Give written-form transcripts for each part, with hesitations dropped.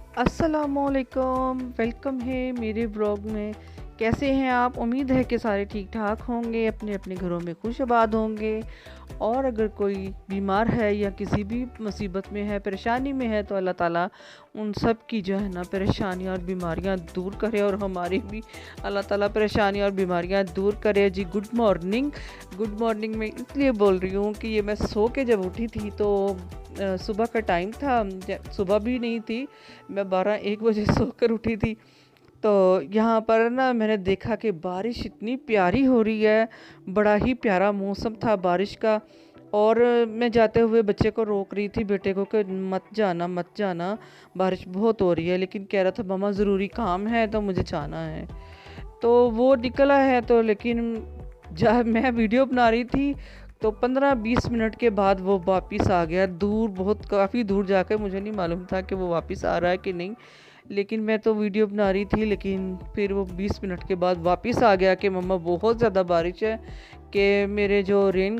अस्सलामुअलैकुम, वेलकम है मेरे ब्लॉग में। कैसे हैं आप? उम्मीद है कि सारे ठीक ठाक होंगे, अपने अपने घरों में खुश आबाद होंगे। और अगर कोई बीमार है या किसी भी मुसीबत में है, परेशानी में है, तो अल्लाह ताला उन सब की जो है ना परेशानियां और बीमारियां दूर करे, और हमारी भी अल्लाह ताला परेशानियां और बीमारियां दूर करे। जी गुड मॉर्निंग। गुड मॉर्निंग मैं इसलिए बोल रही हूँ कि ये मैं सो के जब उठी थी तो सुबह का टाइम था, सुबह भी नहीं थी, मैं 12-1 बजे सोकर उठी थी। तो यहाँ पर ना मैंने देखा कि बारिश इतनी प्यारी हो रही है, बड़ा ही प्यारा मौसम था बारिश का। और मैं जाते हुए बच्चे को रोक रही थी, बेटे को, कि मत जाना मत जाना, बारिश बहुत हो रही है, लेकिन कह रहा था मम्मा ज़रूरी काम है तो मुझे जाना है। तो वो निकला है, तो लेकिन जब मैं वीडियो बना रही थी तो 15-20 मिनट के बाद वो वापस आ गया, दूर, बहुत काफ़ी दूर जाकर। मुझे नहीं मालूम था कि वो वापस आ रहा है कि नहीं, लेकिन मैं तो वीडियो बना रही थी। लेकिन फिर वो 20 मिनट के बाद वापस आ गया कि मम्मा बहुत ज़्यादा बारिश है, कि मेरे जो रेन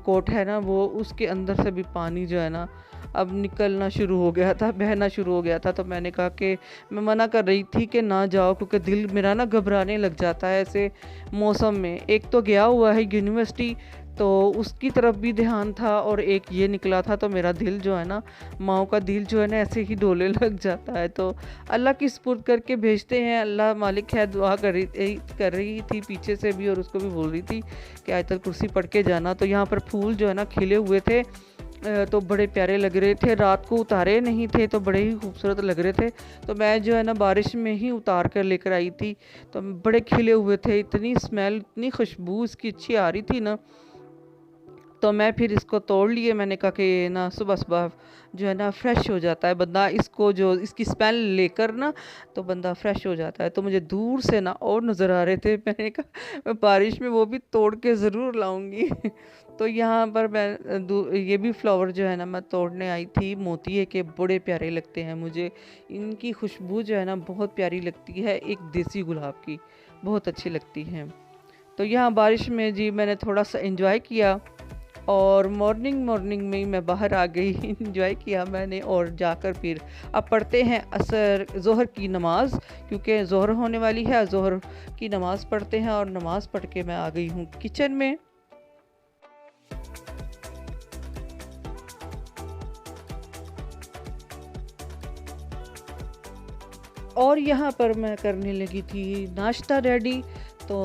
कोट है ना, वो उसके अंदर से भी पानी जो है ना अब निकलना शुरू हो गया था, बहना शुरू हो गया था। तो मैंने कहा कि मैं मना कर रही थी कि ना जाओ, क्योंकि दिल मेरा ना घबराने लग जाता है ऐसे मौसम में। एक तो गया हुआ है यूनिवर्सिटी, तो उसकी तरफ भी ध्यान था, और एक ये निकला था, तो मेरा दिल जो है ना, माँओं का दिल जो है ना ऐसे ही डोले लग जाता है। तो अल्लाह की सुपुर्द करके भेजते हैं। अल्लाह मालिक है। दुआ कर रही थी पीछे से भी, और उसको भी बोल रही थी कि आयतल कुर्सी पढ़ के जाना। तो यहाँ पर फूल जो है ना खिले हुए थे, तो बड़े प्यारे लग रहे थे। रात को उतारे नहीं थे तो बड़े ही खूबसूरत लग रहे थे, तो मैं जो है ना बारिश में ही उतार कर लेकर आई थी। तो बड़े खिले हुए थे, इतनी स्मेल, इतनी खुशबू इसकी अच्छी आ रही थी ना। तो मैं फिर इसको तोड़ लिए। मैंने कहा कि ना सुबह सुबह जो है ना फ्रेश हो जाता है बंदा, इसको जो इसकी स्मेल लेकर ना, तो बंदा फ्रेश हो जाता है। तो मुझे दूर से ना और नज़र आ रहे थे। मैंने कहा मैं बारिश में वो भी तोड़ के ज़रूर लाऊंगी। तो यहाँ पर मैं ये भी फ्लावर जो है ना मैं तोड़ने आई थी। मोतिये के बड़े प्यारे लगते हैं मुझे, इनकी खुशबू जो है ना बहुत प्यारी लगती है, एक देसी गुलाब की, बहुत अच्छी लगती है। तो यहाँ बारिश में जी मैंने थोड़ा सा एंजॉय किया, और मॉर्निंग मॉर्निंग में ही मैं बाहर आ गई। इंजॉय किया मैंने, और जाकर फिर अब पढ़ते हैं असर ज़ोहर की नमाज़, क्योंकि ज़ोहर होने वाली है। ज़ोहर की नमाज़ पढ़ते हैं, और नमाज़ पढ़ के मैं आ गई हूँ किचन में। और यहाँ पर मैं करने लगी थी नाश्ता रेडी। तो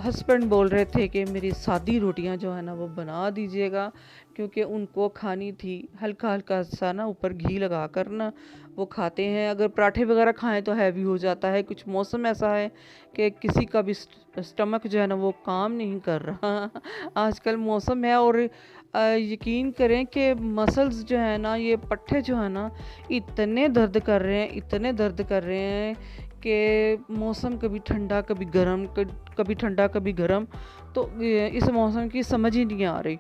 हस्बैंड बोल रहे थे कि मेरी सादी रोटियां जो है ना वो बना दीजिएगा, क्योंकि उनको खानी थी हल्का हल्का सा ना, ऊपर घी लगा कर ना वो खाते हैं। अगर पराठे वगैरह खाएं तो हैवी हो जाता है। कुछ मौसम ऐसा है कि किसी का भी स्टमक जो है ना वो काम नहीं कर रहा। आजकल मौसम है, और यकीन करें कि मसल्स जो है ना, ये पट्ठे जो है ना, इतने दर्द कर रहे हैं, इतने दर्द कर रहे हैं कि मौसम कभी ठंडा कभी गर्म, कभी ठंडा कभी गर्म। तो इस मौसम की समझ ही नहीं आ रही।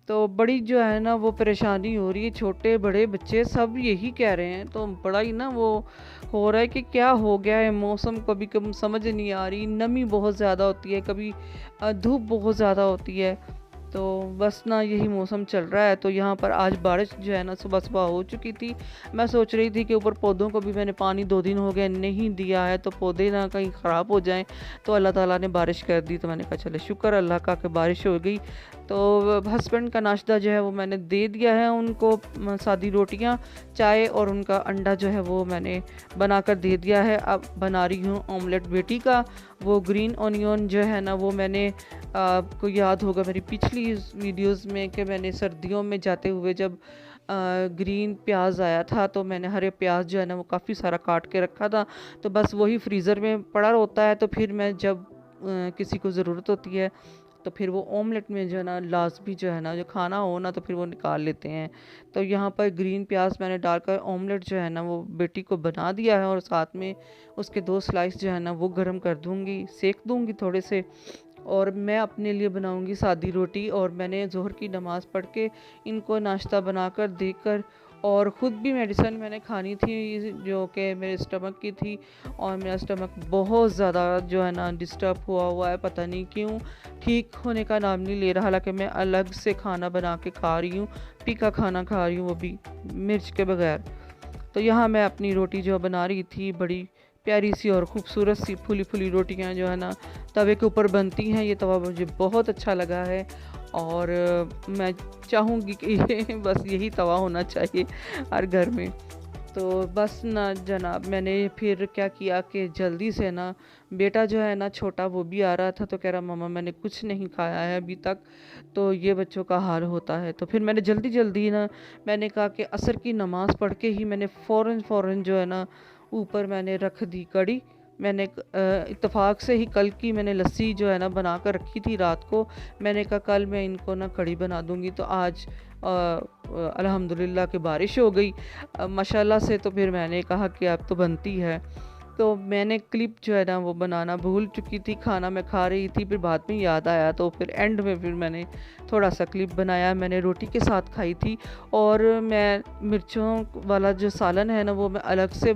तो बड़ी जो है ना वो परेशानी हो रही है, छोटे बड़े बच्चे सब यही कह रहे हैं। तो बड़ा ही ना वो हो रहा है कि क्या हो गया है मौसम, कभी कभी समझ नहीं आ रही। नमी बहुत ज़्यादा होती है, कभी धूप बहुत ज़्यादा होती है। तो बस ना यही मौसम चल रहा है। तो यहाँ पर आज बारिश जो है ना सुबह सुबह हो चुकी थी। मैं सोच रही थी कि ऊपर पौधों को भी मैंने पानी 2 दिन हो गए नहीं दिया है, तो पौधे ना कहीं ख़राब हो जाएं। तो अल्लाह ताला ने बारिश कर दी, तो मैंने कहा चले शुक्र अल्लाह का कि बारिश हो गई। तो हस्बैंड का नाश्ता जो है वो मैंने दे दिया है उनको, सादी रोटियाँ, चाय, और उनका अंडा जो है वो मैंने बनाकर दे दिया है। अब बना रही हूँ ऑमलेट बेटी का। वो ग्रीन ऑनियन जो है ना वो मैंने, आपको याद होगा मेरी पिछली वीडियोस में कि मैंने सर्दियों में जाते हुए जब ग्रीन प्याज आया था, तो मैंने हरे प्याज जो है ना वो काफ़ी सारा काट के रखा था। तो बस वही फ्रीज़र में पड़ा होता है। तो फिर मैं जब किसी को ज़रूरत होती है तो फिर वो ऑमलेट में जो है ना लाजमी जो है ना, जो खाना हो ना, तो फिर वो निकाल लेते हैं। तो यहाँ पर ग्रीन प्याज मैंने डालकर ऑमलेट जो है ना वो बेटी को बना दिया है, और साथ में उसके 2 स्लाइस जो है ना वो गर्म कर दूँगी, सेक दूँगी थोड़े से। और मैं अपने लिए बनाऊंगी सादी रोटी। और मैंने ज़ोहर की नमाज़ पढ़ के इनको नाश्ता बनाकर देकर, और ख़ुद भी मेडिसिन मैंने खानी थी जो कि मेरे स्टमक की थी। और मेरा स्टमक बहुत ज़्यादा जो है ना डिस्टर्ब हुआ है, पता नहीं क्यों ठीक होने का नाम नहीं ले रहा। हालांकि मैं अलग से खाना बना के खा रही हूँ, फीका खाना खा रही हूँ, वो भी मिर्च के बगैर। तो यहाँ मैं अपनी रोटी जो बना रही थी, बड़ी प्यारी सी और ख़ूबसूरत सी फूली फूली रोटियाँ जो है ना तवे के ऊपर बनती हैं। ये तवा मुझे बहुत अच्छा लगा है और मैं चाहूँगी कि बस यही तवा होना चाहिए हर घर में। तो बस ना जनाब, मैंने फिर क्या किया कि जल्दी से ना, बेटा जो है ना छोटा, वो भी आ रहा था, तो कह रहा मम्मा मैंने कुछ नहीं खाया है अभी तक, तो ये बच्चों का हाल होता है। तो फिर मैंने जल्दी जल्दी ना, मैंने कहा कि असर की नमाज़ पढ़ के ही मैंने फ़ौरन जो है ना ऊपर मैंने रख दी कड़ी। मैंने इत्तेफाक से ही कल की मैंने लस्सी जो है ना बना कर रखी थी रात को। मैंने कहा कल मैं इनको ना कड़ी बना दूंगी। तो आज अल्हम्दुलिल्लाह कि बारिश हो गई माशाल्लाह से। तो फिर मैंने कहा कि अब तो बनती है। तो मैंने क्लिप जो है ना वो बनाना भूल चुकी थी, खाना मैं खा रही थी, फिर बाद में याद आया, तो फिर एंड में फिर मैंने थोड़ा सा क्लिप बनाया। मैंने रोटी के साथ खाई थी और मैं मिर्चों वाला जो सालन है ना वो मैं अलग से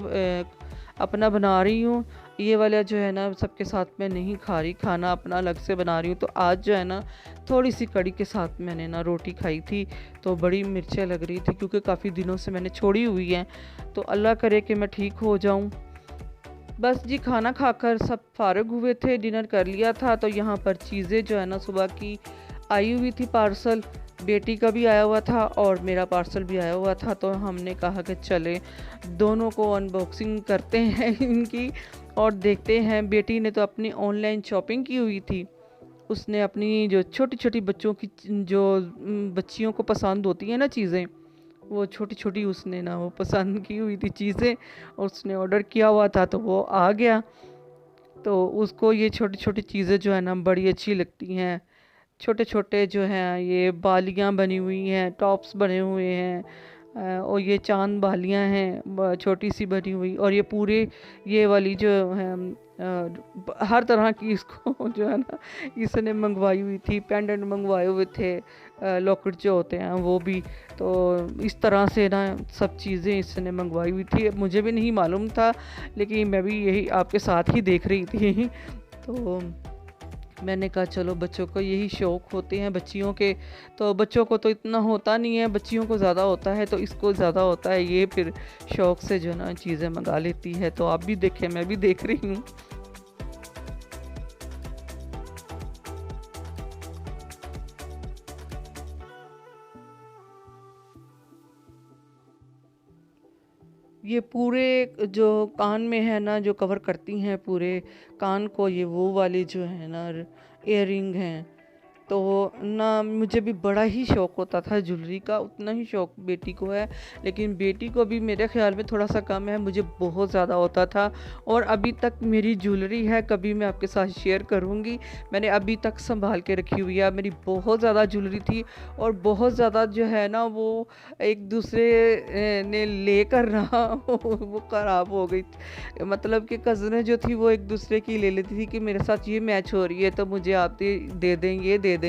अपना बना रही हूँ। ये वाला जो है ना सबके साथ मैं नहीं खा रही, खाना अपना अलग से बना रही हूँ। तो आज जो है ना थोड़ी सी कड़ी के साथ मैंने ना रोटी खाई थी, तो बड़ी मिर्चें लग रही थी क्योंकि काफ़ी दिनों से मैंने छोड़ी हुई हैं। तो अल्लाह करे कि मैं ठीक हो जाऊँ। बस जी, खाना खाकर सब फारग हुए थे, डिनर कर लिया था। तो यहाँ पर चीज़ें जो है ना सुबह की आई हुई थी, पार्सल बेटी का भी आया हुआ था और मेरा पार्सल भी आया हुआ था। तो हमने कहा कि चले दोनों को अनबॉक्सिंग करते हैं इनकी और देखते हैं। बेटी ने तो अपनी ऑनलाइन शॉपिंग की हुई थी, उसने अपनी जो छोटी छोटी बच्चों की जो बच्चियों को पसंद होती है ना चीज़ें, वो छोटी छोटी उसने ना वो पसंद की हुई थी चीज़ें, और उसने ऑर्डर किया हुआ था तो वो आ गया। तो उसको ये छोटी छोटी चीज़ें जो है ना बड़ी अच्छी लगती हैं। छोटे छोटे जो हैं ये बालियाँ बनी हुई हैं, टॉप्स बने हुए हैं, और ये चांद बालियाँ हैं छोटी सी बनी हुई, और ये पूरे ये वाली जो है हर तरह की इसको जो है ना इसने मंगवाई हुई थी। पेंडेंट मंगवाए हुए थे, लॉकेट जो होते हैं वो भी। तो इस तरह से ना सब चीज़ें इसने मंगवाई हुई थी। मुझे भी नहीं मालूम था, लेकिन मैं भी यही आपके साथ ही देख रही थी। तो मैंने कहा चलो, बच्चों को यही शौक़ होते हैं बच्चियों के, तो बच्चों को तो इतना होता नहीं है, बच्चियों को ज़्यादा होता है, तो इसको ज़्यादा होता है। ये फिर शौक़ से जो ना चीज़ें मंगा लेती है। तो आप भी देखें, मैं भी देख रही हूँ। ये पूरे जो कान में है ना, जो कवर करती हैं पूरे कान को, ये वो वाले जो है ना इयररिंग हैं। तो ना मुझे भी बड़ा ही शौक़ होता था ज्वेलरी का, उतना ही शौक़ बेटी को है, लेकिन बेटी को भी मेरे ख्याल में थोड़ा सा कम है, मुझे बहुत ज़्यादा होता था। और अभी तक मेरी ज्वेलरी है, कभी मैं आपके साथ शेयर करूँगी। मैंने अभी तक संभाल के रखी हुई है। मेरी बहुत ज़्यादा ज्वेलरी थी और बहुत ज़्यादा जो है ना वो एक दूसरे ने लेकर ना वो ख़राब हो गई। मतलब कि कज़नें जो थी वो एक दूसरे की ले लेती थी कि मेरे साथ ये मैच हो रही है तो मुझे आप दे दें, ये दे दें।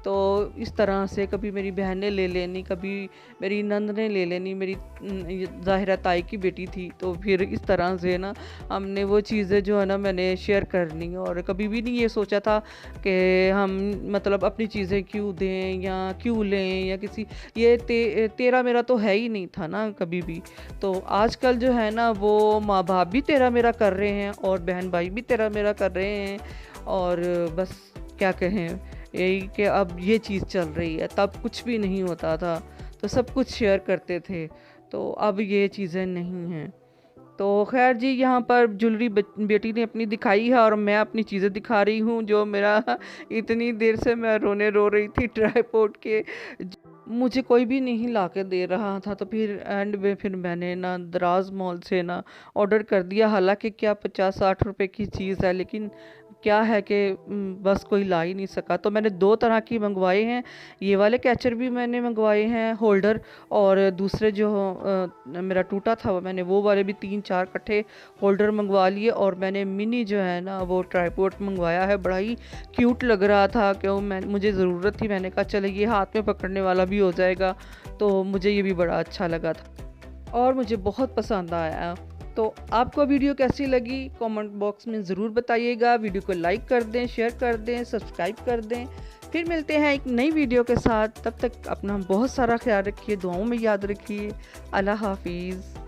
तो इस तरह से कभी मेरी बहन ने ले लेनी, कभी मेरी नंद ने ले लेनी, मेरी ज़ाहिरा ताई की बेटी थी। तो फिर इस तरह से ना हमने वो चीज़ें जो है ना मैंने शेयर करनी, और कभी भी नहीं ये सोचा था कि हम मतलब अपनी चीज़ें क्यों दें या क्यों लें या किसी ये तेरा मेरा तो है ही नहीं था ना कभी भी। तो आजकल जो है ना वो माँ बाप भी तेरा मेरा कर रहे हैं और बहन भाई भी तेरा मेरा कर रहे हैं, और बस क्या कहें, यही कि अब ये चीज़ चल रही है। तब कुछ भी नहीं होता था तो सब कुछ शेयर करते थे, तो अब ये चीज़ें नहीं हैं। तो खैर जी, यहाँ पर ज्वेलरी बेटी ने अपनी दिखाई है और मैं अपनी चीज़ें दिखा रही हूँ जो मेरा इतनी देर से मैं रो रही थी ट्राइपॉड के। मुझे कोई भी नहीं ला के दे रहा था, तो फिर एंड में फिर मैंने ना दराज मॉल से ना ऑर्डर कर दिया। हालांकि क्या 50-60 रुपए की चीज़ है, लेकिन क्या है कि बस कोई ला ही नहीं सका। तो मैंने 2 तरह की मंगवाए हैं, ये वाले कैचर भी मैंने मंगवाए हैं होल्डर, और दूसरे जो मेरा टूटा था मैंने वो वाले भी 3-4 इकट्ठे होल्डर मंगवा लिए। और मैंने मिनी जो है ना वो ट्राइपॉड मंगवाया है, बड़ा ही क्यूट लग रहा था, क्यों मुझे ज़रूरत थी। मैंने कहा चलो ये हाथ में पकड़ने वाला भी हो जाएगा, तो मुझे ये भी बड़ा अच्छा लगा था और मुझे बहुत पसंद आया। तो आपको वीडियो कैसी लगी कमेंट बॉक्स में ज़रूर बताइएगा। वीडियो को लाइक कर दें, शेयर कर दें, सब्सक्राइब कर दें। फिर मिलते हैं एक नई वीडियो के साथ। तब तक अपना बहुत सारा ख्याल रखिए, दुआओं में याद रखिए। अल्लाह हाफिज़।